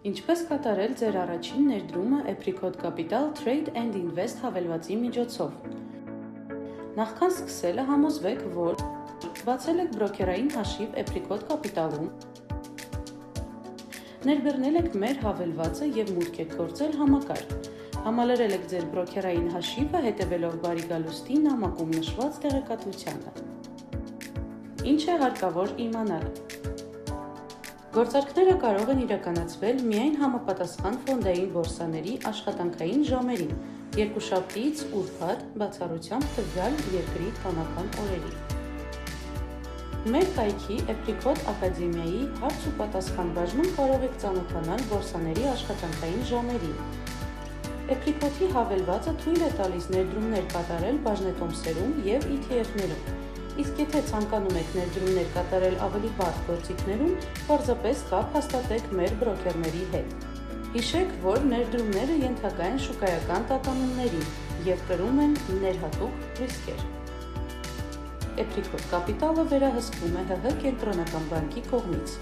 Ինչպես կատարել ձեր առաջին ներդրումը Apricot Capital Trade and Invest հավելվածի միջոցով։ Նախքան սկսելը համոզվեք, որ բացել եք բրոքերային հաշիվ Apricot Capital-ում, ներբեռնել եք մեր հավելվածը և մուտք եք գործել համակարգ, համալրել եք ձեր բրոքերային հաշիվը հետևելով բարի գալուստի նամակում նշված տեղեկատվությանը։ Ինչ է հարկավոր իմանալ։ Գործարքները կարող են իրականացվել միայն համապատասխան ֆոնդային բորսաների աշխատանքային ժամերին, երկուշաբթիից ուրբաթ, բացառությամբ տվյալ երկրի տոնական օրերի։ Մեր կայքի Apricot Ակադեմիայի հարց ու պատասխան բաժնում կարող եք ծանոթանալ բորսաների աշխատանքային ժամերին։ Apricot-ի հավելվածը թույլ է տալիս ներդրումներ կատարել բաժնետոմսերում և ETF-ներում, իսկ եթե ցանկանում եք ներդրումներ կատարել ավելի բարդ գործիքներում, պարզապես կապ հաստատեք մեր բրոքերների հետ։ Հիշեք, որ ներդրումները ենթակա են շուկայական տատանումների և կրում են ներհատուկ ռիսկեր։ Apricot Capital-ը վերահսկվում է ՀՀ կենտրոնական բանկի կողմից։